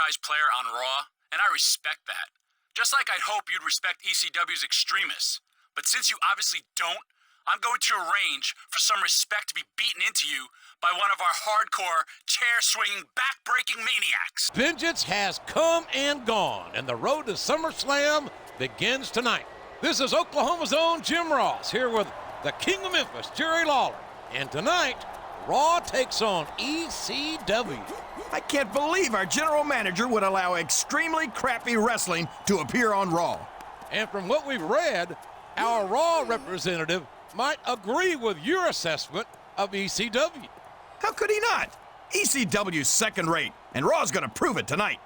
franchise player on Raw, and I respect that. Just like I'd hope you'd respect ECW's extremists. But since you obviously don't, I'm going to arrange for some respect to be beaten into you by one of our hardcore, chair-swinging, back-breaking maniacs. Vengeance has come and gone, and the road to SummerSlam begins tonight. This is Oklahoma's own Jim Ross here with the King of Memphis, Jerry Lawler. And tonight, Raw takes on ECW. I can't believe our general manager would allow extremely crappy wrestling to appear on Raw. And from what we've read, our Raw representative might agree with your assessment of ECW. How could he not? ECW's second rate, and Raw's gonna prove it tonight.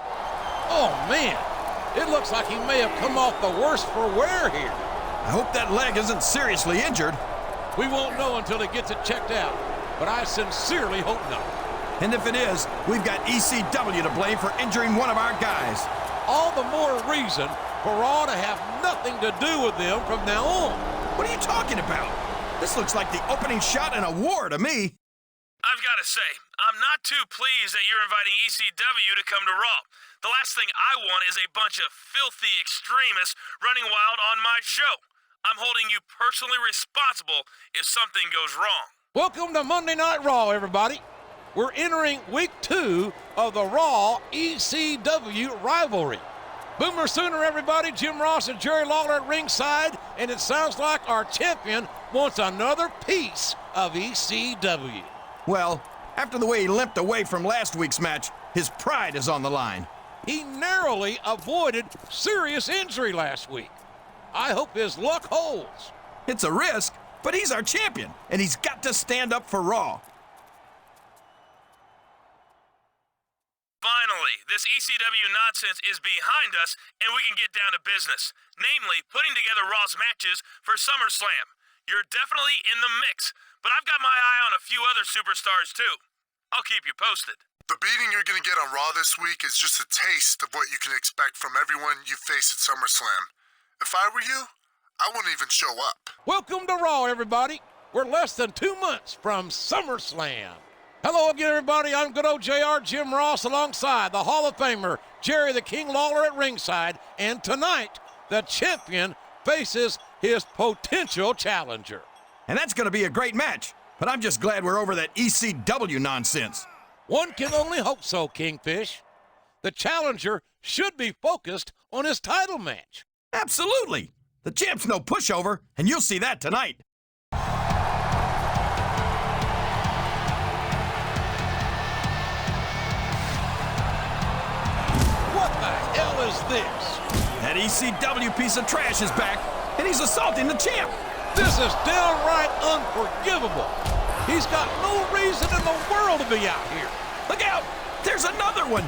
Oh man, it looks like he may have come off the worst for wear here. I hope that leg isn't seriously injured. We won't know until he gets it checked out, but I sincerely hope not. And if it is, we've got ECW to blame for injuring one of our guys. All the more reason for Raw to have nothing to do with them from now on. What are you talking about? This looks like the opening shot in a war to me. I've got to say, I'm not too pleased that you're inviting ECW to come to Raw. The last thing I want is a bunch of filthy extremists running wild on my show. I'm holding you personally responsible if something goes wrong. Welcome to Monday Night Raw, everybody. We're entering week 2 of the Raw ECW rivalry. Boomer Sooner, everybody. Jim Ross and Jerry Lawler at ringside, and it sounds like our champion wants another piece of ECW. Well, after the way he limped away from last week's match, his pride is on the line. He narrowly avoided serious injury last week. I hope his luck holds. It's a risk, but he's our champion, and he's got to stand up for Raw. Finally, this ECW nonsense is behind us, and we can get down to business. Namely, putting together Raw's matches for SummerSlam. You're definitely in the mix, but I've got my eye on a few other superstars, too. I'll keep you posted. The beating you're going to get on Raw this week is just a taste of what you can expect from everyone you face at SummerSlam. If I were you, I wouldn't even show up. Welcome to Raw, everybody. We're less than 2 months from SummerSlam. Hello again, everybody. I'm good old JR Jim Ross alongside the Hall of Famer Jerry the King Lawler at ringside. And tonight, the champion faces his potential challenger. And that's going to be a great match. But I'm just glad we're over that ECW nonsense. One can only hope so, Kingfish. The challenger should be focused on his title match. Absolutely. The champ's no pushover, and you'll see that tonight. What the hell is this? That ECW piece of trash is back, and he's assaulting the champ. This is downright unforgivable. He's got no reason in the world to be out here. Look out! There's another one!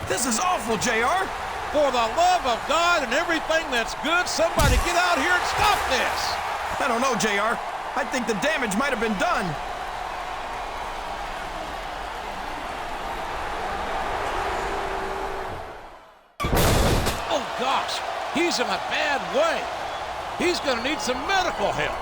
This is awful, JR. For the love of God and everything that's good, somebody get out here and stop this. I don't know, JR. I think the damage might have been done. Oh, gosh. He's in a bad way. He's going to need some medical help.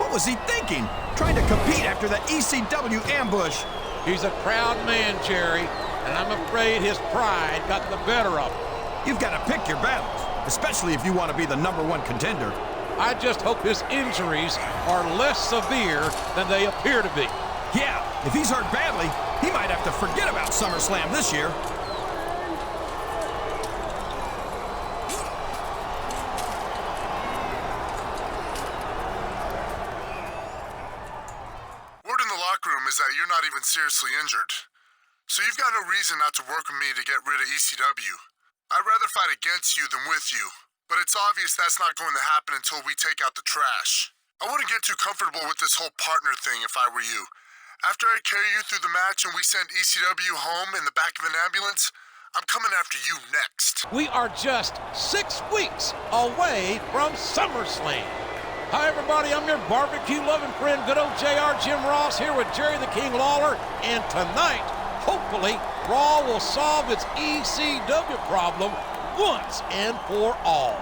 What was he thinking? Trying to compete after that ECW ambush. He's a proud man, Jerry, and I'm afraid his pride got the better of him. You've got to pick your battles, especially if you want to be the #1 contender. I just hope his injuries are less severe than they appear to be. Yeah, if he's hurt badly, he might have to forget about SummerSlam this year. Word in the locker room is that you're not even seriously injured. So you've got no reason not to work with me to get rid of ECW. I'd rather fight against you than with you, but it's obvious that's not going to happen until we take out the trash. I wouldn't get too comfortable with this whole partner thing if I were you. After I carry you through the match and we send ECW home in the back of an ambulance, I'm coming after you next. We are just 6 weeks away from SummerSlam. Hi, everybody. I'm your barbecue-loving friend, good old JR Jim Ross, here with Jerry the King Lawler. And tonight, hopefully, Raw will solve its ECW problem once and for all.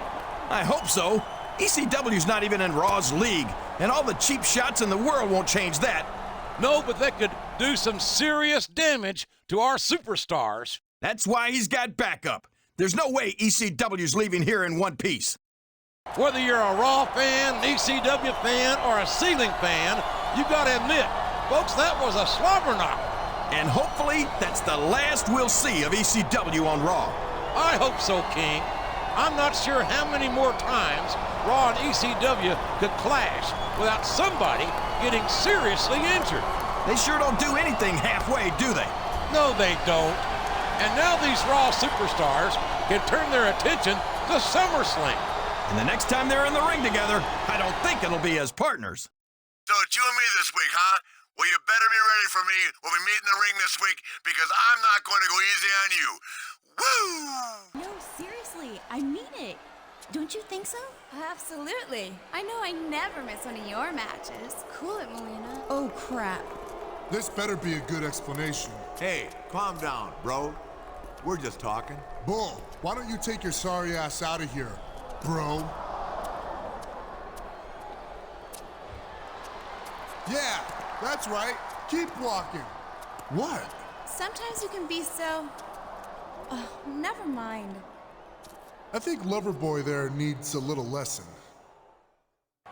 I hope so. ECW's not even in Raw's league, And all the cheap shots in the world won't change that. No, but they could do some serious damage to our superstars. That's why he's got backup. There's no way ECW's leaving here in one piece. Whether you're a Raw fan, an ECW fan, or a ceiling fan, you gotta admit, folks, that was a slobber knocker. And hopefully, that's the last we'll see of ECW on Raw. I hope so, King. I'm not sure how many more times Raw and ECW could clash without somebody getting seriously injured. They sure don't do anything halfway, do they? No, they don't. And now these Raw superstars can turn their attention to SummerSlam. And the next time they're in the ring together, I don't think it'll be as partners. So it's you and me this week, huh? Well, you better be ready for me when we meet in the ring this week because I'm not going to go easy on you. Woo! No, seriously, I mean it. Don't you think so? Absolutely. I know I never miss one of your matches. Cool it, Melina. Oh, crap. This better be a good explanation. Hey, calm down, bro. We're just talking. Bull, why don't you take your sorry ass out of here, bro? Yeah, that's right. Keep walking. What? Sometimes you can be so... Oh, never mind. I think Loverboy there needs a little lesson.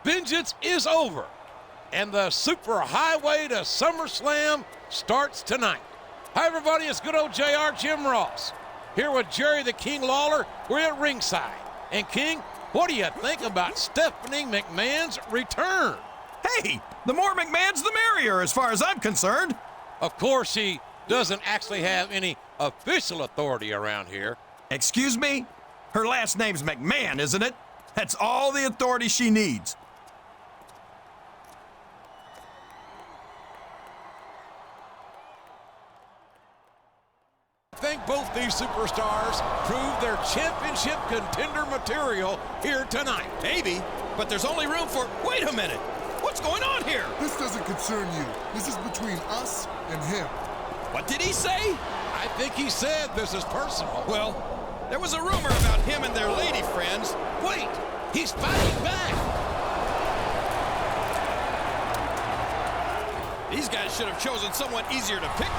Vengeance is over, and the super highway to SummerSlam starts tonight. Hi, everybody, it's good old JR Jim Ross. Here with Jerry the King Lawler, we're at ringside. And King, what do you think about Stephanie McMahon's return? Hey, the more McMahons, the merrier, as far as I'm concerned. Of course, she doesn't actually have any official authority around here. Excuse me? Her last name's McMahon, isn't it? That's all the authority she needs. I think both these superstars proved their championship contender material here tonight. Maybe, but there's only room for... Wait a minute! What's going on here? This doesn't concern you. This is between us and him. What did he say? I think he said this is personal. Well, there was a rumor about him and their lady friends. Wait, he's fighting back. These guys should have chosen someone easier to pick.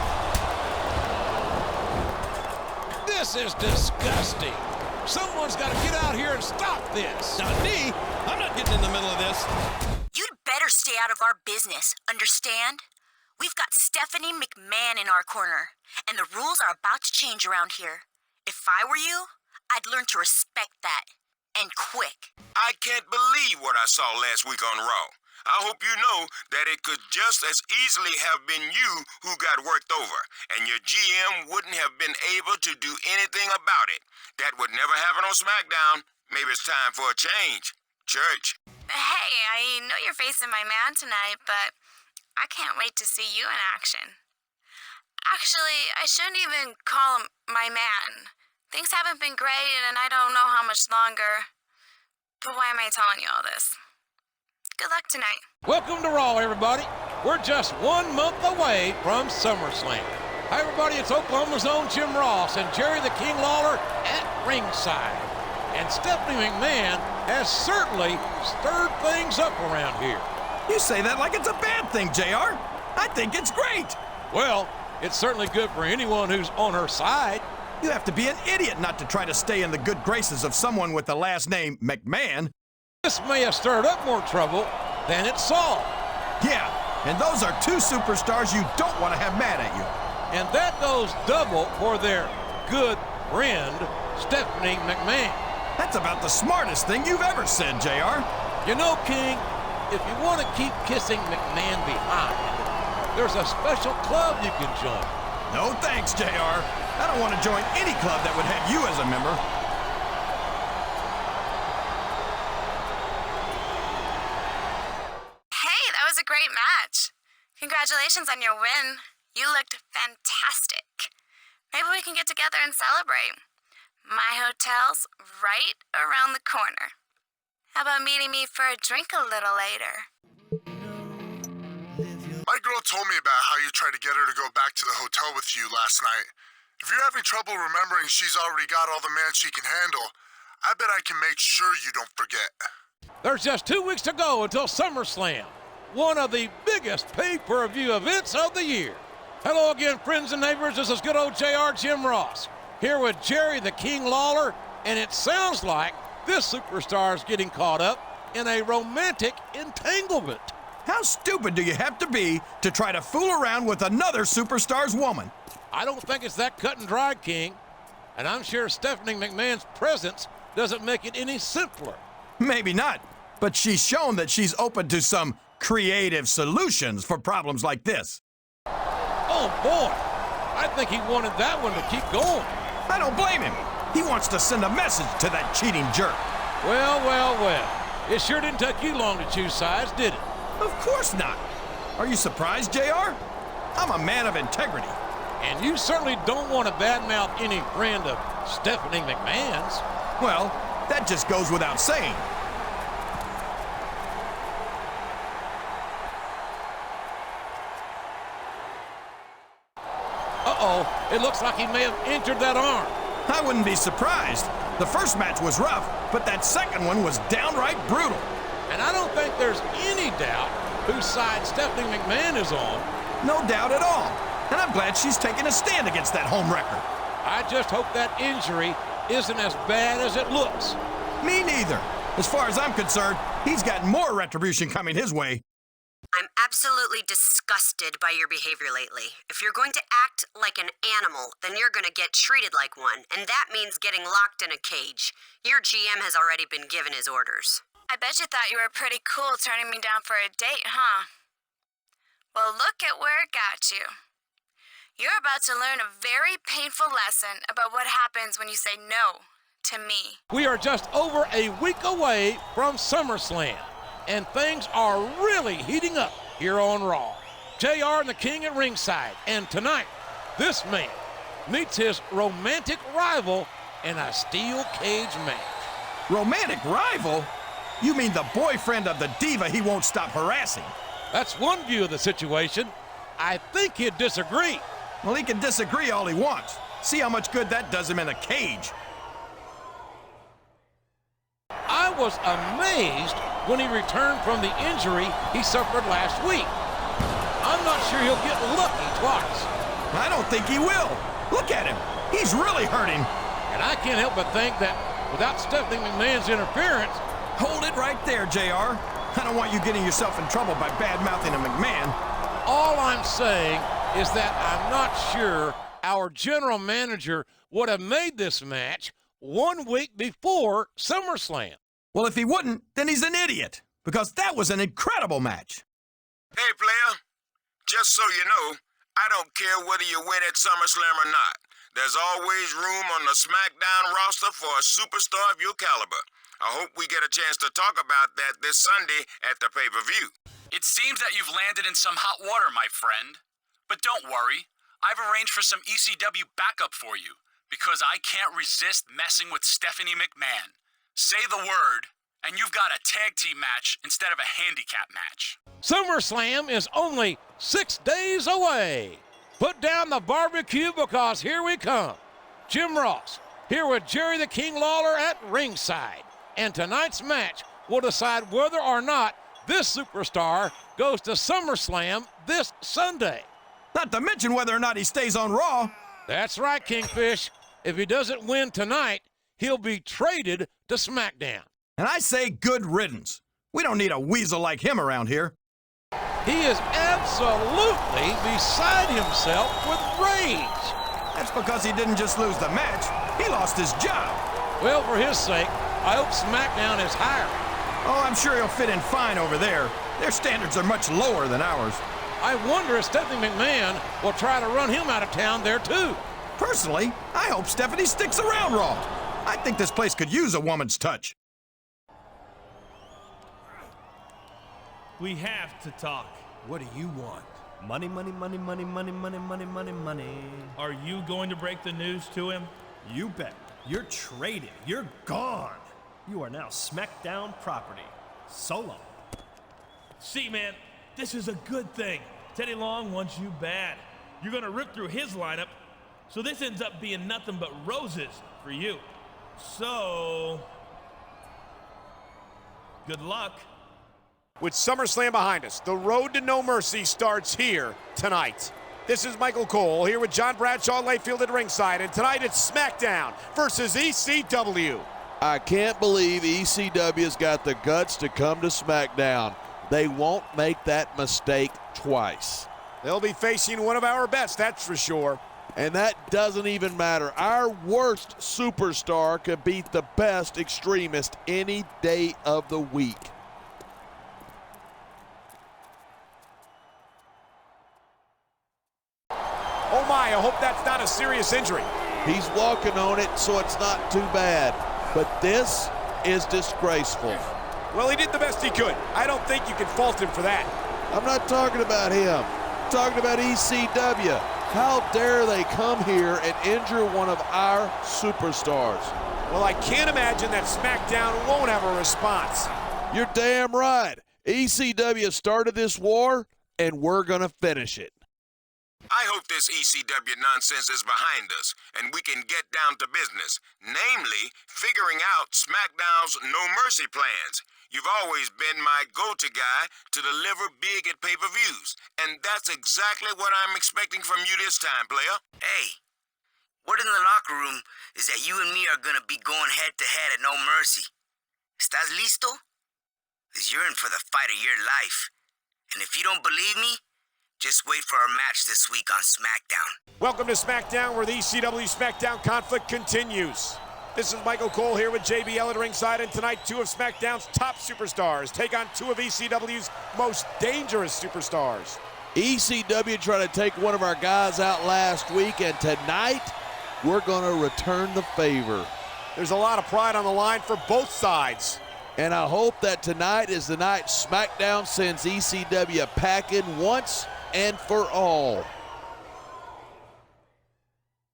This is disgusting. Someone's got to get out here and stop this. Not me. I'm not getting in the middle of this. You'd better stay out of our business, understand? We've got Stephanie McMahon in our corner, and the rules are about to change around here. If I were you, I'd learn to respect that, and quick. I can't believe what I saw last week on Raw. I hope you know that it could just as easily have been you who got worked over, and your GM wouldn't have been able to do anything about it. That would never happen on SmackDown. Maybe it's time for a change. Church. Hey, I know you're facing my man tonight, but I can't wait to see you in action. Actually, I shouldn't even call him my man. Things haven't been great, and I don't know how much longer. But why am I telling you all this? Good luck tonight. Welcome to Raw, everybody. We're just 1 month away from SummerSlam. Hi, everybody. It's Oklahoma's own Jim Ross and Jerry the King Lawler at ringside. And Stephanie McMahon has certainly stirred things up around here. You say that like it's a bad thing, JR. I think it's great. Well, it's certainly good for anyone who's on her side. You have to be an idiot not to try to stay in the good graces of someone with the last name McMahon. This may have stirred up more trouble than it solved. Yeah, and those are two superstars you don't want to have mad at you. And that goes double for their good friend, Stephanie McMahon. That's about the smartest thing you've ever said, JR. You know, King, if you want to keep kissing McMahon behind, there's a special club you can join. No thanks, JR. I don't want to join any club that would have you as a member. Hey, that was a great match. Congratulations on your win. You looked fantastic. Maybe we can get together and celebrate. My hotel's right around the corner. How about meeting me for a drink a little later? My girl told me about how you tried to get her to go back to the hotel with you last night. If you're having trouble remembering she's already got all the man she can handle, I bet I can make sure you don't forget. There's just 2 weeks to go until SummerSlam, one of the biggest pay-per-view events of the year. Hello again, friends and neighbors. This is good old JR Jim Ross, here with Jerry the King Lawler, and it sounds like this superstar is getting caught up in a romantic entanglement. How stupid do you have to be to try to fool around with another superstar's woman? I don't think it's that cut and dry, King, and I'm sure Stephanie McMahon's presence doesn't make it any simpler. Maybe not, but she's shown that she's open to some creative solutions for problems like this. Oh, boy. I think he wanted that one to keep going. I don't blame him. He wants to send a message to that cheating jerk. Well, well, well. It sure didn't take you long to choose sides, did it? Of course not. Are you surprised, JR? I'm a man of integrity. And you certainly don't want to badmouth any friend of Stephanie McMahon's. Well, that just goes without saying. Uh-oh, it looks like he may have injured that arm. I wouldn't be surprised. The first match was rough, but that second one was downright brutal. And I don't think there's any doubt whose side Stephanie McMahon is on. No doubt at all. And I'm glad she's taking a stand against that home wrecker. I just hope that injury isn't as bad as it looks. Me neither. As far as I'm concerned, he's got more retribution coming his way. I'm absolutely disgusted by your behavior lately. If you're going to act like an animal, then you're going to get treated like one, and that means getting locked in a cage. Your GM has already been given his orders. I bet you thought you were pretty cool turning me down for a date, huh? Well, look at where it got you. You're about to learn a very painful lesson about what happens when you say no to me. We are just over a week away from SummerSlam, and things are really heating up here on Raw. JR and the King at ringside, and tonight, this man meets his romantic rival in a steel cage match. Romantic rival? You mean the boyfriend of the diva he won't stop harassing? That's one view of the situation. I think he'd disagree. Well, he can disagree all he wants. See how much good that does him in a cage. I was amazed when he returned from the injury he suffered last week. I'm not sure he'll get lucky twice. I don't think he will. Look at him. He's really hurting. And I can't help but think that without Stephanie McMahon's interference... Hold it right there, JR. I don't want you getting yourself in trouble by bad-mouthing a McMahon. All I'm saying is that I'm not sure our general manager would have made this match 1 week before SummerSlam. Well, if he wouldn't, then he's an idiot, because that was an incredible match. Hey, player, just so you know, I don't care whether you win at SummerSlam or not. There's always room on the SmackDown roster for a superstar of your caliber. I hope we get a chance to talk about that this Sunday at the pay-per-view. It seems that you've landed in some hot water, my friend. But don't worry, I've arranged for some ECW backup for you, because I can't resist messing with Stephanie McMahon. Say the word, and you've got a tag team match instead of a handicap match. SummerSlam is only 6 days away. Put down the barbecue because here we come. Jim Ross, here with Jerry the King Lawler at ringside. And tonight's match will decide whether or not this superstar goes to SummerSlam this Sunday. Not to mention whether or not he stays on Raw. That's right, Kingfish. If he doesn't win tonight, he'll be traded to SmackDown. And I say good riddance. We don't need a weasel like him around here. He is absolutely beside himself with rage. That's because he didn't just lose the match, he lost his job. Well, for his sake, I hope SmackDown is hiring. Oh, I'm sure he'll fit in fine over there. Their standards are much lower than ours. I wonder if Stephanie McMahon will try to run him out of town there, too. Personally, I hope Stephanie sticks around Raw. I think this place could use a woman's touch. We have to talk. What do you want? Money, money, money, money, money, money, money, money, money. Are you going to break the news to him? You bet. You're traded. You're gone. You are now SmackDown property. Solo. See, man, this is a good thing. Teddy Long wants you bad. You're going to rip through his lineup, so this ends up being nothing but roses for you. So... Good luck. With SummerSlam behind us, the road to No Mercy starts here tonight. This is Michael Cole here with John Bradshaw Layfield at ringside, and tonight it's SmackDown versus ECW. I can't believe ECW's got the guts to come to SmackDown. They won't make that mistake twice. They'll be facing one of our best, that's for sure. And that doesn't even matter. Our worst superstar could beat the best extremist any day of the week. Oh my, I hope that's not a serious injury. He's walking on it, so it's not too bad. But this is disgraceful. Well, he did the best he could. I don't think you can fault him for that. I'm not talking about him. I'm talking about ECW. How dare they come here and injure one of our superstars? Well, I can't imagine that SmackDown won't have a response. You're damn right. ECW started this war, and we're going to finish it. I hope this ECW nonsense is behind us, and we can get down to business, namely, figuring out SmackDown's No Mercy plans. You've always been my go-to guy to deliver big at pay-per-views, and that's exactly what I'm expecting from you this time, player. Hey, word in the locker room is that you and me are gonna be going head-to-head at No Mercy. ¿Estás listo? Because you're in for the fight of your life. And if you don't believe me, just wait for our match this week on SmackDown. Welcome to SmackDown, where the ECW SmackDown conflict continues. This is Michael Cole here with JBL at ringside, and tonight two of SmackDown's top superstars take on two of ECW's most dangerous superstars. ECW tried to take one of our guys out last week, and tonight we're going to return the favor. There's a lot of pride on the line for both sides. And I hope that tonight is the night SmackDown sends ECW packing once and for all.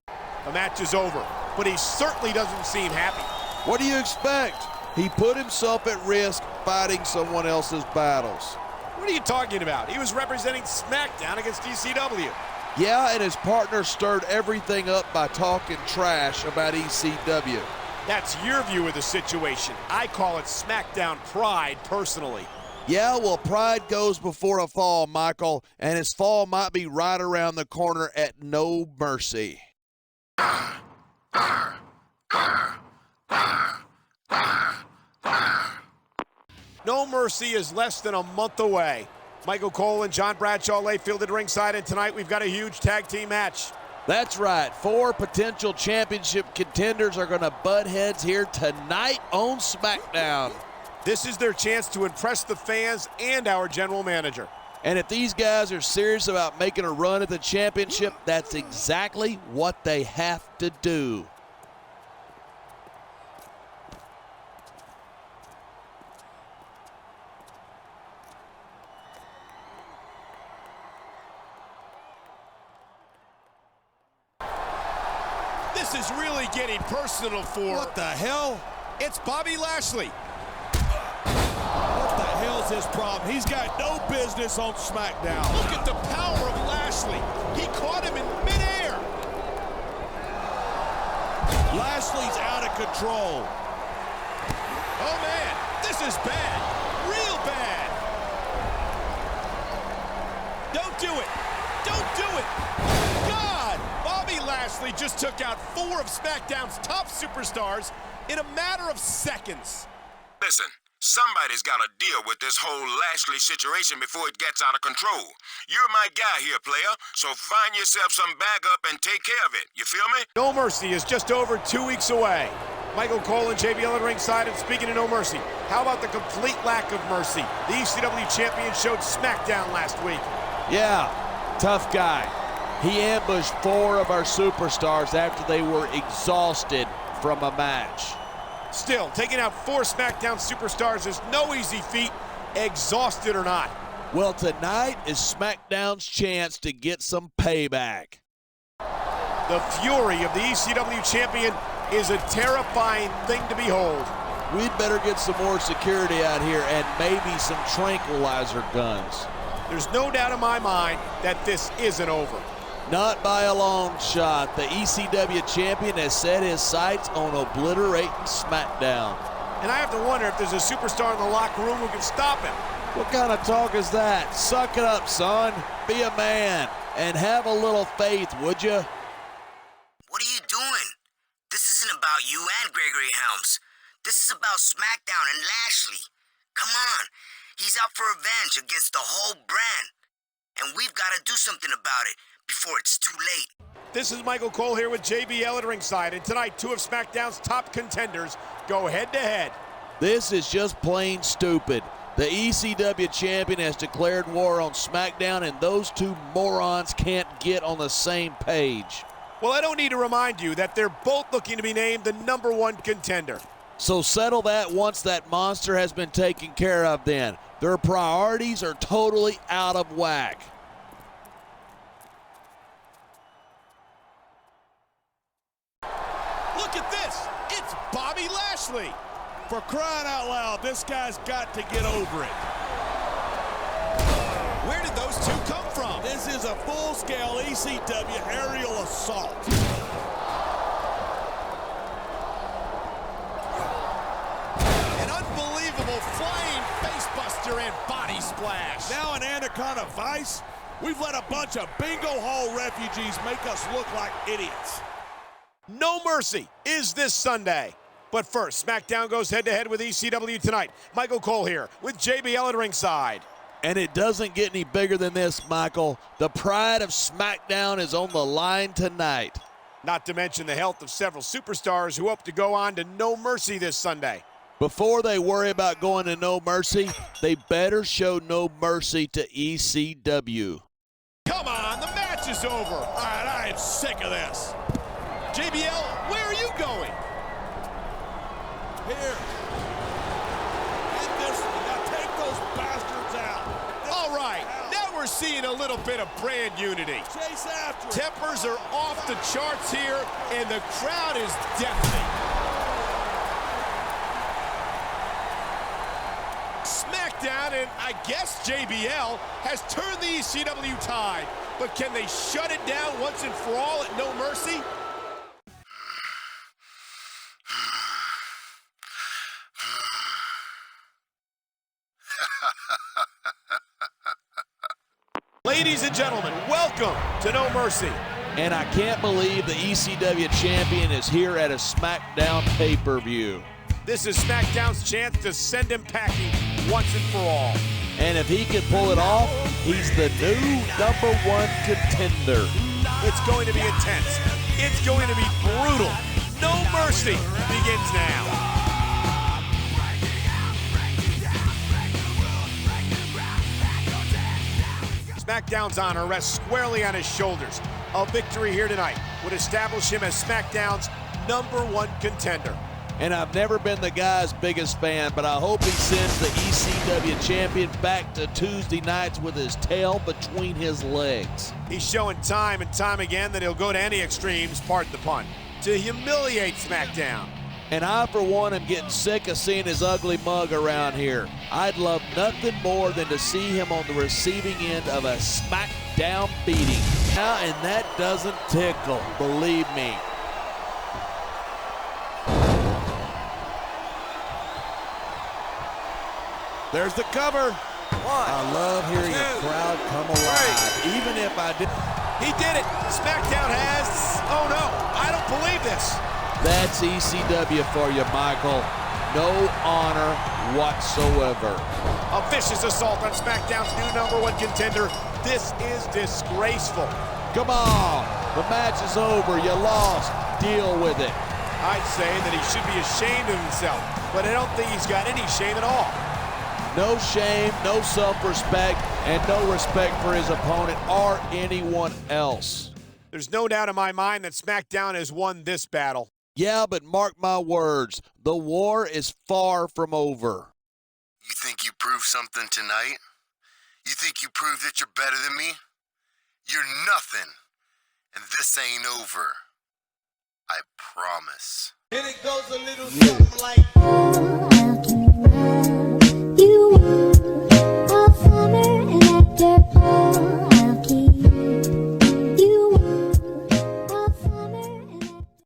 The match is over, but he certainly doesn't seem happy. What do you expect? He put himself at risk fighting someone else's battles. What are you talking about? He was representing SmackDown against ECW. Yeah, and his partner stirred everything up by talking trash about ECW. That's your view of the situation. I call it SmackDown pride personally. Yeah, well, pride goes before a fall, Michael, and his fall might be right around the corner at No Mercy. No Mercy is less than a month away. Michael Cole and John Bradshaw Layfield at ringside, and tonight we've got a huge tag team match. That's right. 4 potential championship contenders are going to butt heads here tonight on SmackDown. This is their chance to impress the fans and our general manager. And if these guys are serious about making a run at the championship, that's exactly what they have to do. This is really getting personal for... What the hell? It's Bobby Lashley. What the hell's his problem? He's got no business on SmackDown. Look at the power of Lashley. He caught him in midair. Lashley's out of control. Oh, man, this is bad. Real bad. Don't do it. Don't do it. God! Bobby Lashley just took out 4 of SmackDown's top superstars in a matter of seconds. Listen, somebody's got to deal with this whole Lashley situation before it gets out of control. You're my guy here, player, so find yourself some backup and take care of it. You feel me? No Mercy is just over 2 weeks away. Michael Cole and JBL at ringside, and speaking of No Mercy, how about the complete lack of mercy? The ECW champion showed SmackDown last week. Yeah, tough guy. He ambushed 4 of our superstars after they were exhausted from a match. Still, taking out 4 SmackDown superstars is no easy feat, exhausted or not. Well, tonight is SmackDown's chance to get some payback. The fury of the ECW champion is a terrifying thing to behold. We'd better get some more security out here and maybe some tranquilizer guns. There's no doubt in my mind that this isn't over. Not by a long shot. The ECW champion has set his sights on obliterating SmackDown. And I have to wonder if there's a superstar in the locker room who can stop him. What kind of talk is that? Suck it up, son. Be a man and have a little faith, would you? What are you doing? This isn't about you and Gregory Helms. This is about SmackDown and Lashley. Come on. He's out for revenge against the whole brand. And we've got to do something about it before it's too late. This is Michael Cole here with JBL at ringside, and tonight 2 of SmackDown's top contenders go head-to-head. This is just plain stupid. The ECW champion has declared war on SmackDown, and those 2 morons can't get on the same page. Well, I don't need to remind you that they're both looking to be named the #1 contender. So settle that once that monster has been taken care of then. Their priorities are totally out of whack. Look at this. It's Bobby Lashley. For crying out loud, this guy's got to get over it. Where did those 2 come from? This is a full-scale ECW aerial assault. An unbelievable flying facebuster and body splash. Now an Anaconda Vice? We've let a bunch of bingo hall refugees make us look like idiots. No Mercy is this Sunday. But first, SmackDown goes head-to-head with ECW tonight. Michael Cole here with JBL at ringside. And it doesn't get any bigger than this, Michael. The pride of SmackDown is on the line tonight. Not to mention the health of several superstars who hope to go on to No Mercy this Sunday. Before they worry about going to No Mercy, they better show No Mercy to ECW. Come on, the match is over. All right, I am sick of this. JBL, where are you going? Here. And this one. Now take those bastards out. All right, now we're seeing a little bit of brand unity. Chase after it. Tempers are off the charts here, and the crowd is deafening. SmackDown, and I guess JBL, has turned the ECW tide. But can they shut it down once and for all at No Mercy? Ladies and gentlemen, welcome to No Mercy. And I can't believe the ECW champion is here at a SmackDown pay-per-view. This is SmackDown's chance to send him packing once and for all. And if he can pull it off, he's the new #1 contender. It's going to be intense. It's going to be brutal. No Mercy begins now. SmackDown's honor rests squarely on his shoulders. A victory here tonight would establish him as SmackDown's #1 contender. And I've never been the guy's biggest fan, but I hope he sends the ECW champion back to Tuesday nights with his tail between his legs. He's showing time and time again that he'll go to any extremes, pardon the pun, to humiliate SmackDown. And I, for one, am getting sick of seeing his ugly mug around here. I'd love nothing more than to see him on the receiving end of a SmackDown beating. Now, and that doesn't tickle, believe me. There's the cover. I love hearing a crowd come alive, even if I did. He did it. SmackDown has, oh no, I don't believe this. That's ECW for you, Michael. No honor whatsoever. A vicious assault on SmackDown's new #1 contender. This is disgraceful. Come on, the match is over. You lost. Deal with it. I'd say that he should be ashamed of himself, but I don't think he's got any shame at all. No shame, no self-respect, and no respect for his opponent or anyone else. There's no doubt in my mind that SmackDown has won this battle. Yeah, but mark my words, the war is far from over. You think you proved something tonight? You think you proved that you're better than me? You're nothing. And this ain't over. I promise. And it goes a little something like...